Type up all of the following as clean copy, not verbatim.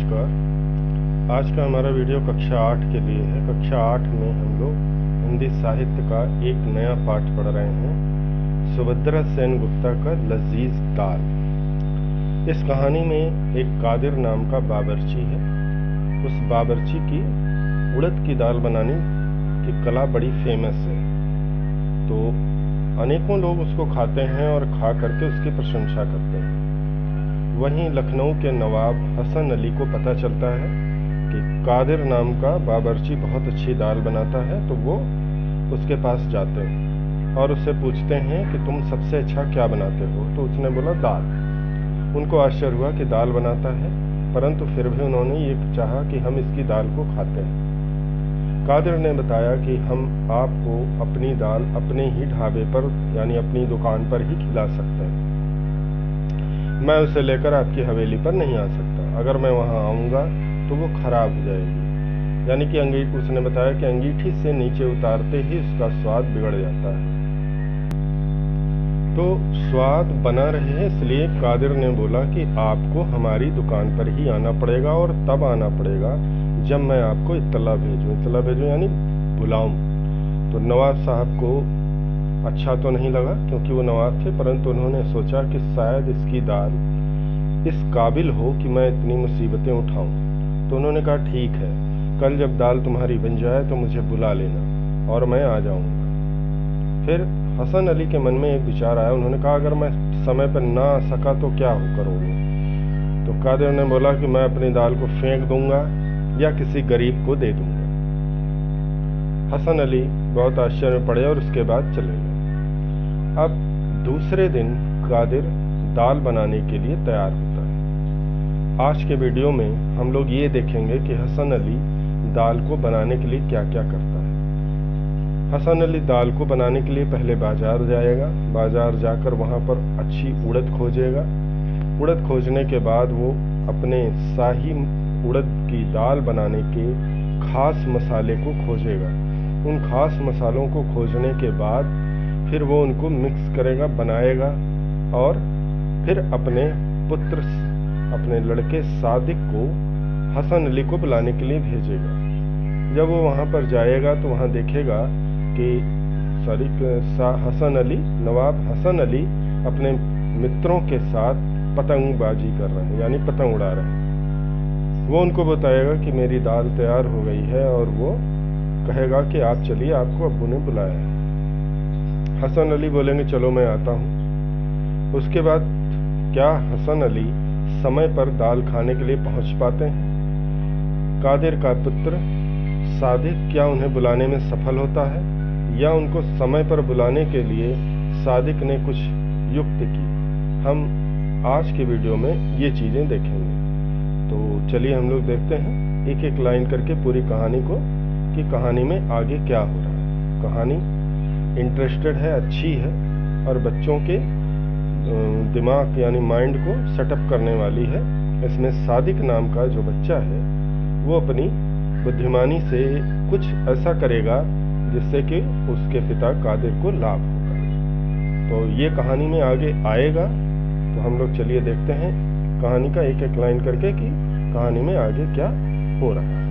नमस्कार। आज का हमारा वीडियो कक्षा 8 के लिए है। कक्षा 8 में हम लोग हिंदी साहित्य का एक नया पाठ पढ़ रहे हैं, सुभद्रा सेन गुप्ता का लजीज दाल। इस कहानी में एक कादिर नाम का बावर्ची है। उस बावर्ची की उड़द की दाल बनाने की कला बड़ी फेमस है, तो अनेकों लोग उसको खाते हैं और खा करके उसकी प्रशंसा करते हैं। वहीं लखनऊ के नवाब हसन अली को पता चलता है कि कादिर नाम का बावर्ची बहुत अच्छी दाल बनाता है, तो वो उसके पास जाते हैं और उससे पूछते हैं कि तुम सबसे अच्छा क्या बनाते हो। तो उसने बोला दाल। उनको आश्चर्य हुआ कि दाल बनाता है, परंतु फिर भी उन्होंने ये चाहा कि हम इसकी दाल को खाते हैं। कादिर ने बताया कि हम आपको अपनी दाल अपने ही ढाबे पर यानी अपनी दुकान पर ही खिला सकते हैं। मैं उसे लेकर आपकी हवेली पर नहीं आ सकता। अगर मैं वहां आऊंगा तो वो खराब हो जाएगी। यानी कि उसने बताया कि अंगीठी से नीचे उतारते ही उसका स्वाद बिगड़ जाता है। तो स्वाद बना रहे, इसलिए कादिर ने बोला कि आपको हमारी दुकान पर ही आना पड़ेगा, और तब आना पड़ेगा जब मैं आपको इत्तला भेजूं यानी बुलाऊं। तो नवाब साहब को अच्छा तो नहीं लगा, क्योंकि वो नवाब थे, परंतु उन्होंने सोचा कि शायद इसकी दाल इस काबिल हो कि मैं इतनी मुसीबतें उठाऊं। तो उन्होंने कहा ठीक है, कल जब दाल तुम्हारी बन जाए तो मुझे बुला लेना और मैं आ जाऊंगा। फिर हसन अली के मन में एक विचार आया। उन्होंने कहा अगर मैं समय पर ना आ सका तो क्या हो करोगे। तो कादिर ने बोला कि मैं अपनी दाल को फेंक दूंगा या किसी गरीब को दे दूंगा। हसन अली बहुत आश्चर्य में पड़े और उसके बाद चले गए। अब दूसरे दिन कादिर दाल बनाने के लिए तैयार होता है। आज के वीडियो में हम लोग ये देखेंगे कि हसन अली दाल को बनाने के लिए क्या क्या करता है। हसन अली दाल को बनाने के लिए पहले बाजार जाएगा। बाजार जाकर वहाँ पर अच्छी उड़द खोजेगा। उड़द खोजने के बाद वो अपने शाही उड़द की दाल बनाने के खास मसाले को खोजेगा। उन खास मसालों को खोजने के बाद फिर वो उनको मिक्स करेगा, बनाएगा, और फिर अपने पुत्र, अपने लड़के सादिक को हसन अली को बुलाने के लिए भेजेगा। जब वो वहाँ पर जाएगा तो वहाँ देखेगा कि नवाब हसन अली अपने मित्रों के साथ पतंगबाजी कर रहे हैं, यानी पतंग उड़ा रहे हैं। वो उनको बताएगा कि मेरी दाल तैयार हो गई है, और वो कहेगा कि आप चलिए, आपको अब्बू ने बुलाया है। हसन अली बोलेंगे चलो मैं आता हूँ। उसके बाद क्या हसन अली समय पर दाल खाने के लिए पहुंच पाते हैं? कादिर का पुत्र सादिक क्या उन्हें बुलाने में सफल होता है, या उनको समय पर बुलाने के लिए सादिक ने कुछ युक्ति की? हम आज के वीडियो में ये चीज़ें देखेंगे। तो चलिए हम लोग देखते हैं एक एक लाइन करके पूरी कहानी को, कि कहानी में आगे क्या हो रहा है। कहानी इंटरेस्टेड है, अच्छी है, और बच्चों के दिमाग यानी माइंड को सेटअप करने वाली है। इसमें सादिक नाम का जो बच्चा है वो अपनी बुद्धिमानी से कुछ ऐसा करेगा जिससे कि उसके पिता कादिर को लाभ होगा। तो ये कहानी में आगे आएगा। तो हम लोग चलिए देखते हैं कहानी का एक एक लाइन करके कि कहानी में आगे क्या हो रहा है।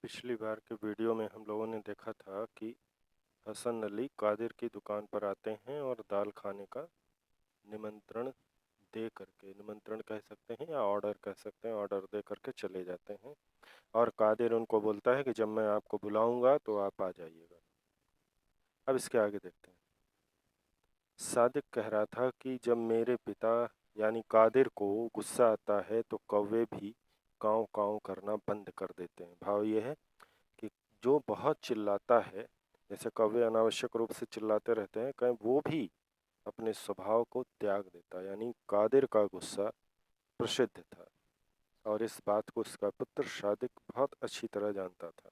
पिछली बार के वीडियो में हम लोगों ने देखा था कि हसन अली कादिर की दुकान पर आते हैं और दाल खाने का निमंत्रण दे करके, निमंत्रण कह सकते हैं या ऑर्डर कह सकते हैं, ऑर्डर दे करके चले जाते हैं। और कादिर उनको बोलता है कि जब मैं आपको बुलाऊंगा तो आप आ जाइएगा। अब इसके आगे देखते हैं। सादिक कह रहा था कि जब मेरे पिता यानी कादिर को गुस्सा आता है तो कौवे भी काँव काँव करना बंद कर देते हैं। भाव ये है कि जो बहुत चिल्लाता है, जैसे कौवे अनावश्यक रूप से चिल्लाते रहते हैं, कहीं वो भी अपने स्वभाव को त्याग देता। यानी कादिर का गुस्सा प्रसिद्ध था, और इस बात को उसका पुत्र सादिक बहुत अच्छी तरह जानता था।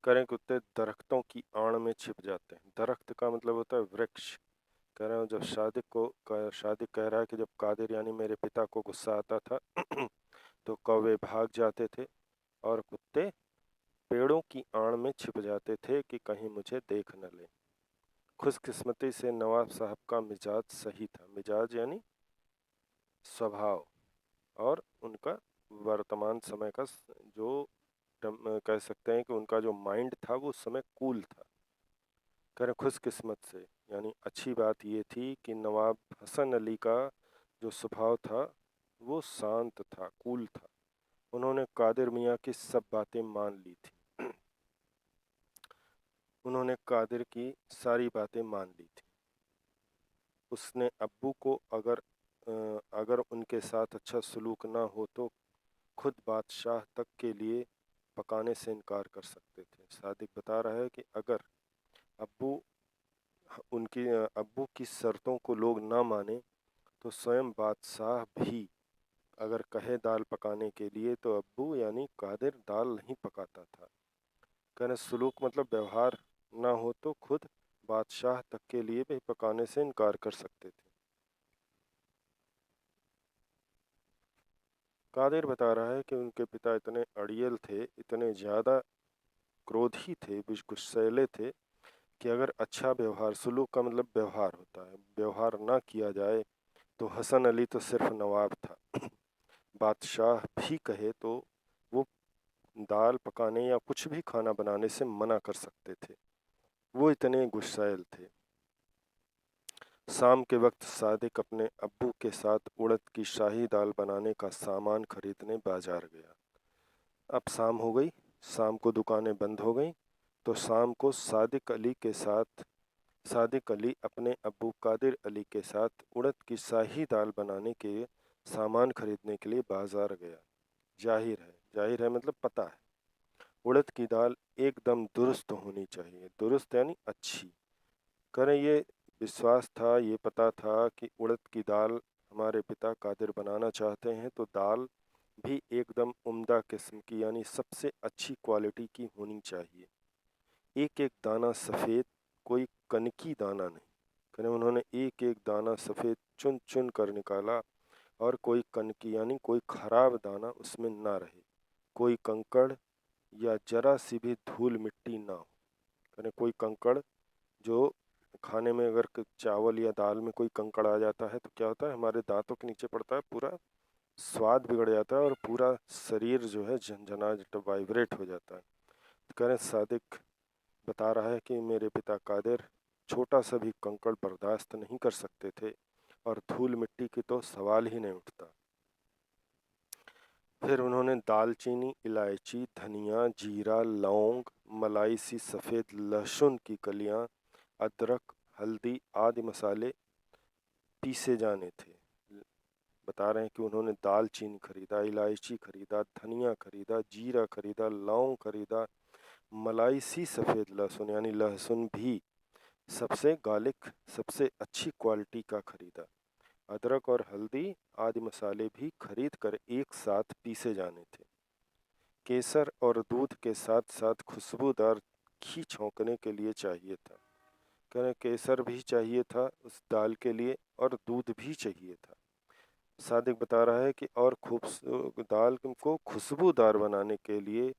करें कुत्ते दरख्तों की आड़ में छिप जाते हैं। दरख्त का मतलब होता है वृक्ष। कह रहे हो जब सादिक कह रहा है कि जब कादिर यानी मेरे पिता को गुस्सा आता था तो कौवे भाग जाते थे और कुत्ते पेड़ों की आड़ में छिप जाते थे कि कहीं मुझे देख न ले। खुशकिस्मती से नवाब साहब का मिजाज सही था। मिजाज यानी स्वभाव और उनका वर्तमान समय का जो कह सकते हैं कि उनका जो माइंड था वो उस समय कूल था। कह रहे खुशकिस्मत से, यानी अच्छी बात ये थी कि नवाब हसन अली का जो स्वभाव था वो शांत था, कूल था। उन्होंने कादिर मियाँ की सब बातें मान ली थी। उन्होंने कादिर की सारी बातें मान ली थी। उसने अब्बू को अगर उनके साथ अच्छा सलूक ना हो तो खुद बादशाह तक के लिए पकाने से इनकार कर सकते थे। सादिक बता रहा है कि अगर अब्बू अब्बू की शर्तों को लोग ना माने तो स्वयं बादशाह भी अगर कहे दाल पकाने के लिए तो अब्बू यानी कादिर दाल नहीं पकाता था। कहने सलूक मतलब व्यवहार ना हो तो खुद बादशाह तक के लिए भी पकाने से इनकार कर सकते थे। कादिर बता रहा है कि उनके पिता इतने अड़ियल थे, इतने ज़्यादा क्रोधी थे, गुस्सैले थे कि अगर अच्छा व्यवहार, सलूक का मतलब व्यवहार होता है, व्यवहार ना किया जाए तो हसन अली तो सिर्फ नवाब था, बादशाह भी कहे तो वो दाल पकाने या कुछ भी खाना बनाने से मना कर सकते थे। वो इतने गुस्सैल थे। शाम के वक्त सादिक अपने अब्बू के साथ उड़द की शाही दाल बनाने का सामान खरीदने बाजार गया। अब शाम हो गई, शाम को दुकानें बंद हो गईं, तो शाम को सादिक अली अपने अब्बू कादिर अली के साथ उड़द की शाही दाल बनाने के सामान खरीदने के लिए बाजार गया। जाहिर है मतलब पता है, उड़द की दाल एकदम दुरुस्त होनी चाहिए। दुरुस्त यानी अच्छी। करें ये विश्वास था, ये पता था कि उड़द की दाल हमारे पिता कादिर बनाना चाहते हैं तो दाल भी एकदम उम्दा किस्म की यानी सबसे अच्छी क्वालिटी की होनी चाहिए। एक एक दाना सफ़ेद, कोई कनकी दाना नहीं। करें उन्होंने एक एक दाना सफ़ेद चुन चुन कर निकाला और कोई कनकी यानी कोई खराब दाना उसमें ना रहे, कोई कंकड़ या जरा सी भी धूल मिट्टी ना हो। करें कोई कंकड़, जो खाने में अगर चावल या दाल में कोई कंकड़ आ जाता है तो क्या होता है, हमारे दांतों के नीचे पड़ता है, पूरा स्वाद बिगड़ जाता है और पूरा शरीर जो है झंझना वाइब्रेट हो जाता है। तो कह रहे सादिक बता रहा है कि मेरे पिता कादिर छोटा सा भी कंकड़ बर्दाश्त नहीं कर सकते थे और धूल मिट्टी की तो सवाल ही नहीं उठता। फिर उन्होंने दालचीनी, इलायची, धनिया, जीरा, लौंग, मलाई सी सफ़ेद लहसुन की कलियां, अदरक, हल्दी आदि मसाले पीसे जाने थे। बता रहे हैं कि उन्होंने दालचीनी खरीदा, इलायची खरीदा, धनिया खरीदा, जीरा खरीदा, लौंग खरीदा, मलाई सी सफ़ेद लहसुन यानी लहसुन भी सबसे गालिक, सबसे अच्छी क्वालिटी का खरीदा। अदरक और हल्दी आदि मसाले भी खरीद कर एक साथ पीसे जाने थे। केसर और दूध के साथ साथ खुशबूदार घी छौंकने के लिए चाहिए था। कह रहे केसर भी चाहिए था उस दाल के लिए और दूध भी चाहिए था। सादिक बता रहा है कि और दाल को खुशबूदार बनाने के लिए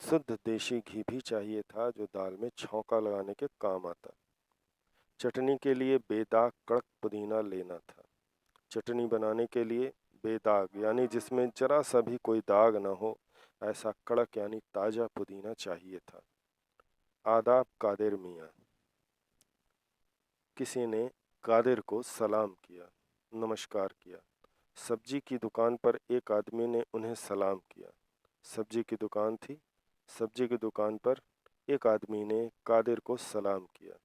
शुद्ध देशी घी भी चाहिए था जो दाल में छौंका लगाने के काम आता। चटनी के लिए बेदाग कड़क पुदीना लेना था। चटनी बनाने के लिए बेदाग यानी जिसमें जरा सा भी कोई दाग ना हो, ऐसा कड़क यानी ताज़ा पुदीना चाहिए था। आदाब कादिर मियाँ। किसी ने कादिर को सलाम किया, नमस्कार किया। सब्जी की दुकान पर एक आदमी ने उन्हें सलाम किया। सब्जी की दुकान थी। सब्जी की दुकान पर एक आदमी ने कादिर को सलाम किया।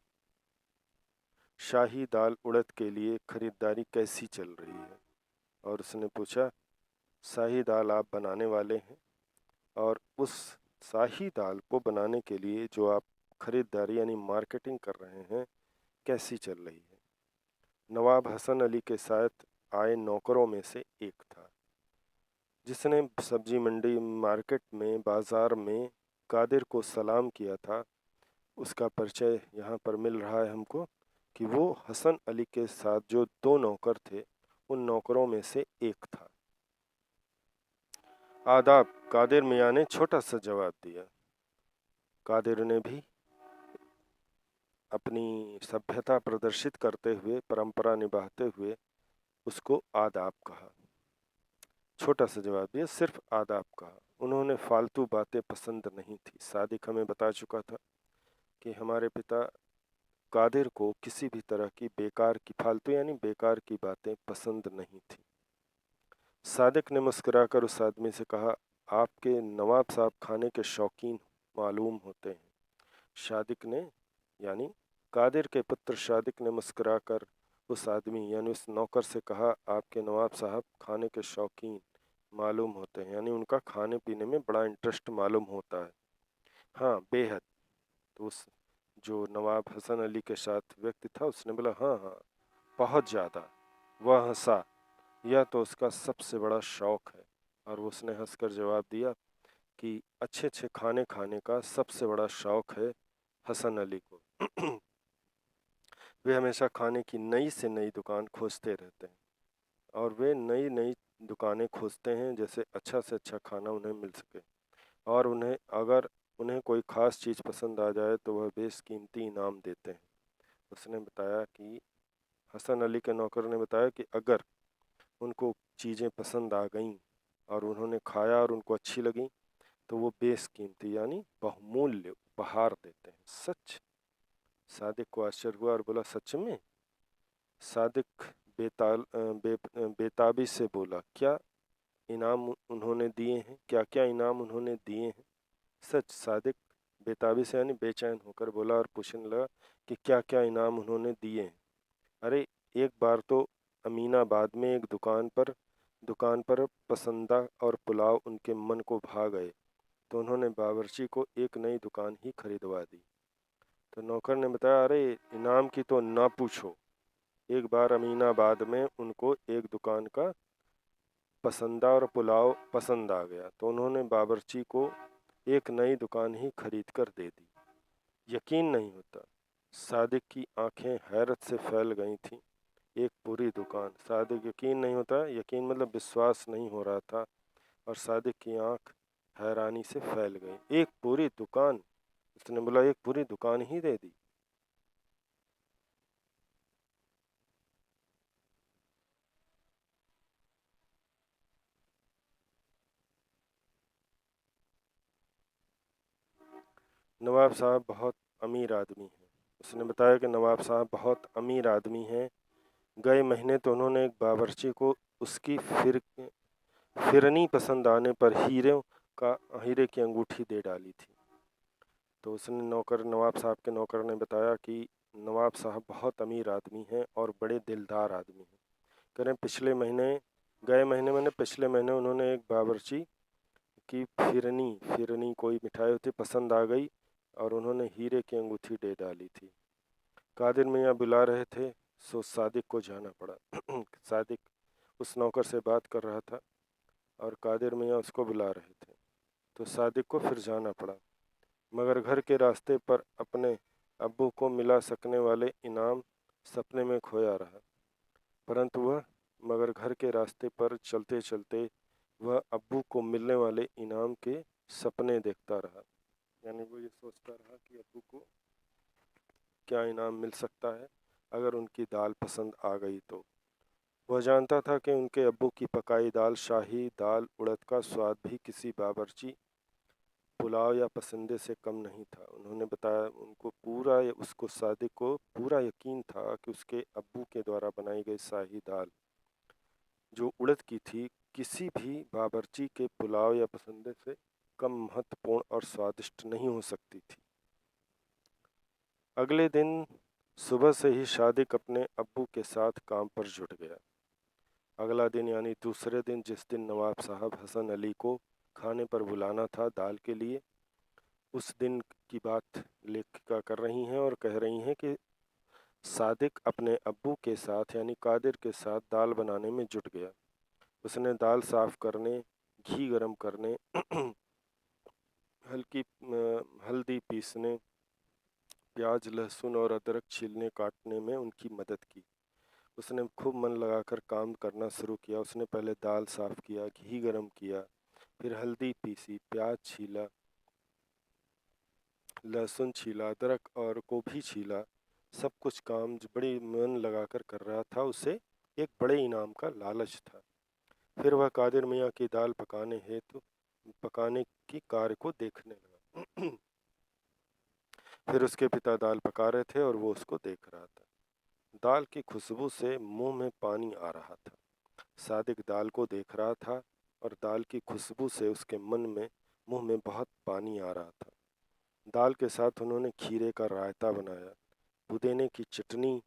शाही दाल उड़द के लिए खरीदारी कैसी चल रही है? और उसने पूछा, शाही दाल आप बनाने वाले हैं और उस शाही दाल को बनाने के लिए जो आप खरीदारी यानी मार्केटिंग कर रहे हैं कैसी चल रही है? नवाब हसन अली के साथ आए नौकरों में से एक था, जिसने सब्जी मंडी, मार्केट में, बाजार में कादिर को सलाम किया था। उसका परिचय यहाँ पर मिल रहा है हमको कि वो हसन अली के साथ जो दो नौकर थे उन नौकरों में से एक था। आदाब, कादिर मियाँ ने छोटा सा जवाब दिया। कादिर ने भी अपनी सभ्यता प्रदर्शित करते हुए, परंपरा निभाते हुए उसको आदाब कहा। छोटा सा जवाब दिया, सिर्फ आदाब कहा। उन्होंने फालतू बातें पसंद नहीं थी। सादिक हमें बता चुका था कि हमारे पिता कादिर को किसी भी तरह की बेकार की, फालतू यानी बेकार की बातें पसंद नहीं थी। सादिक ने मुस्कुराकर उस आदमी से कहा, आपके नवाब साहब खाने के शौकीन मालूम होते हैं। सादिक ने यानी कादिर के पुत्र सादिक ने मुस्कुराकर उस आदमी यानी उस नौकर से कहा, आपके नवाब साहब खाने के शौकीन मालूम होते हैं, यानी उनका खाने पीने में बड़ा इंटरेस्ट मालूम होता है। हाँ, बेहद। तो उस जो नवाब हसन अली के साथ व्यक्ति था उसने बोला, हाँ हाँ, बहुत ज़्यादा। वह हंसा, यह तो उसका सबसे बड़ा शौक है। और उसने हंसकर जवाब दिया कि अच्छे अच्छे खाने खाने का सबसे बड़ा शौक है हसन अली को। वे हमेशा खाने की नई से नई दुकान खोजते रहते हैं और वे नई नई दुकानें खोजते हैं जैसे अच्छा से अच्छा खाना उन्हें मिल सके, और उन्हें अगर उन्हें कोई ख़ास चीज़ पसंद आ जाए तो वह बेशकीमती इनाम देते हैं। उसने बताया कि हसन अली के नौकर ने बताया कि अगर उनको चीज़ें पसंद आ गईं और उन्होंने खाया और उनको अच्छी लगीं तो वो बेशकीमती यानी बहुमूल्य उपहार देते हैं। सच? सादिक को आश्चर्य हुआ और बोला, सच में? सादिक बेताबी से बोला, क्या इनाम उन्होंने दिए हैं? क्या क्या इनाम उन्होंने दिए हैं? सच? सादिक बेताबी से यानी बेचैन होकर बोला और पूछने लगा कि क्या क्या इनाम उन्होंने दिए हैं। अरे, एक बार तो अमीनाबाद में एक दुकान पर पसंदा और पुलाव उनके मन को भा गए तो उन्होंने बावर्ची को एक नई दुकान ही खरीदवा दी। तो नौकर ने बताया, अरे इनाम की तो ना पूछो। एक बार अमीनाबाद में उनको एक दुकान का पसंदा और पुलाव पसंद आ गया तो उन्होंने बावर्ची को एक नई दुकान ही खरीद कर दे दी। यकीन नहीं होता। सादिक की आंखें हैरत से फैल गई थीं। एक पूरी दुकान। सादिक यकीन नहीं होता, यकीन मतलब विश्वास नहीं हो रहा था, और सादिक की आंख हैरानी से फैल गई। एक पूरी दुकान? उसने बोला, एक पूरी दुकान ही दे दी? नवाब साहब बहुत अमीर आदमी हैं। उसने बताया कि नवाब साहब बहुत अमीर आदमी हैं। गए महीने तो उन्होंने एक बावर्ची को उसकी फिरनी पसंद आने पर हीरे की अंगूठी दे डाली थी। तो उसने नवाब साहब के नौकर ने बताया कि नवाब साहब बहुत अमीर आदमी हैं और बड़े दिलदार आदमी हैं। कह रहे गए महीने मैंने पिछले महीने उन्होंने एक बावर्ची की फिरनी कोई मिठाई होती पसंद आ गई और उन्होंने हीरे की अंगूठी दे डाली थी। कादिर मियाँ बुला रहे थे सो सादिक को जाना पड़ा। सादिक उस नौकर से बात कर रहा था और कादिर मियाँ उसको बुला रहे थे तो सादिक को फिर जाना पड़ा, मगर घर के रास्ते पर अपने अब्बू को मिला सकने वाले इनाम सपने में खोया रहा। परंतु वह मगर घर के रास्ते पर चलते चलते वह अब्बू को मिलने वाले इनाम के सपने देखता रहा। यानी वो ये सोचता रहा कि अब्बू को क्या इनाम मिल सकता है अगर उनकी दाल पसंद आ गई तो। वह जानता था कि उनके अब्बू की पकाई दाल, शाही दाल उड़द का स्वाद भी किसी बावर्ची पुलाव या पसंदे से कम नहीं था। उन्होंने बताया उसको सादिक को पूरा यकीन था कि उसके अब्बू के द्वारा बनाई गई शाही दाल जो उड़द की थी किसी भी बावर्ची के पुलाव या पसंदे से कम महत्वपूर्ण और स्वादिष्ट नहीं हो सकती थी। अगले दिन सुबह से ही सादिक अपने अब्बू के साथ काम पर जुट गया। अगला दिन यानी दूसरे दिन, जिस दिन नवाब साहब हसन अली को खाने पर बुलाना था दाल के लिए, उस दिन की बात लेखिका कर रही हैं और कह रही हैं कि सादिक अपने अब्बू के साथ यानी कादिर के साथ दाल बनाने में जुट गया। उसने दाल साफ करने, घी गरम करने, हल्दी पीसने, प्याज लहसुन और अदरक छीलने काटने में उनकी मदद की। उसने खूब मन लगाकर काम करना शुरू किया। उसने पहले दाल साफ किया, घी गरम किया, फिर हल्दी पीसी, प्याज छीला, लहसुन छीला, अदरक और गोभी छीला। सब कुछ काम जो बड़ी मन लगाकर कर रहा था उसे एक बड़े इनाम का लालच था। फिर वह कादिर मियाँ की दाल पकाने की कार्य को देखने लगा। फिर उसके पिता दाल पका रहे थे और वो उसको देख रहा था। दाल की खुशबू से मुंह में पानी आ रहा था। सादिक दाल को देख रहा था और दाल की खुशबू से उसके मुंह में बहुत पानी आ रहा था। दाल के साथ उन्होंने खीरे का रायता बनाया, पुदीने की चटनी,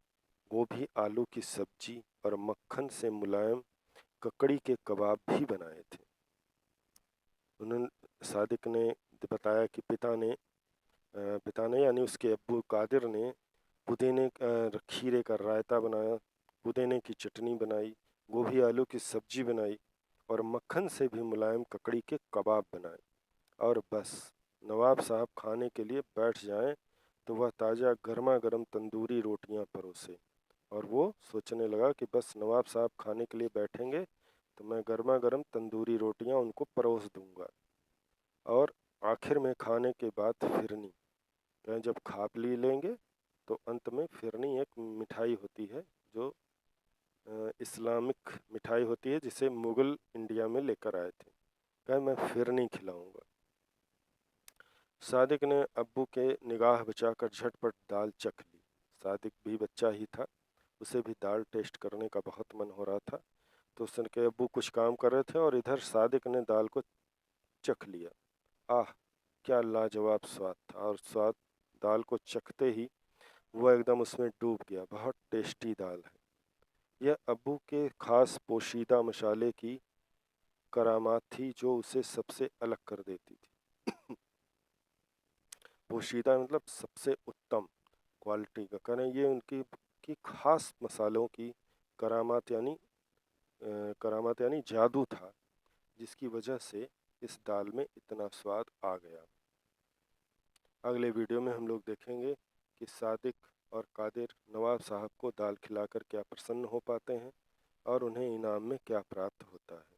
गोभी आलू की सब्जी और मक्खन से मुलायम ककड़ी के कबाब भी बनाए थे। उन्होंने सादिक ने बताया कि पिता ने यानी उसके अब्बू कादिर ने खीरे का रायता बनाया, पुदीने की चटनी बनाई, गोभी आलू की सब्जी बनाई और मक्खन से भी मुलायम ककड़ी के कबाब बनाए। और बस नवाब साहब खाने के लिए बैठ जाएं तो वह ताज़ा गर्मा गर्म तंदूरी रोटियां परोसे। और वो सोचने लगा कि बस नवाब साहब खाने के लिए बैठेंगे तो मैं गर्मा गर्म तंदूरी रोटियां उनको परोस दूंगा। और आखिर में खाने के बाद फिरनी, जब खा पी लेंगे तो अंत में फिरनी एक मिठाई होती है जो इस्लामिक मिठाई होती है जिसे मुग़ल इंडिया में लेकर आए थे। कहा मैं फिरनी खिलाऊंगा। सादिक ने अब्बू के निगाह बचाकर झटपट दाल चख ली। सादिक भी बच्चा ही था, उसे भी दाल टेस्ट करने का बहुत मन हो रहा था। तो उसके अब्बू कुछ काम कर रहे थे और इधर सादिक ने दाल को चख लिया। आह, क्या लाजवाब स्वाद था! और स्वाद दाल को चखते ही वह एकदम उसमें डूब गया। बहुत टेस्टी दाल है। यह अब्बू के खास पोशीदा मसाले की करामात थी जो उसे सबसे अलग कर देती थी। पोशीदा मतलब सबसे उत्तम क्वालिटी का, करें ये उनकी की खास मसालों की करामात यानी जादू था जिसकी वजह से इस दाल में इतना स्वाद आ गया। अगले वीडियो में हम लोग देखेंगे कि सादिक और कादिर नवाब साहब को दाल खिलाकर क्या प्रसन्न हो पाते हैं और उन्हें इनाम में क्या प्राप्त होता है।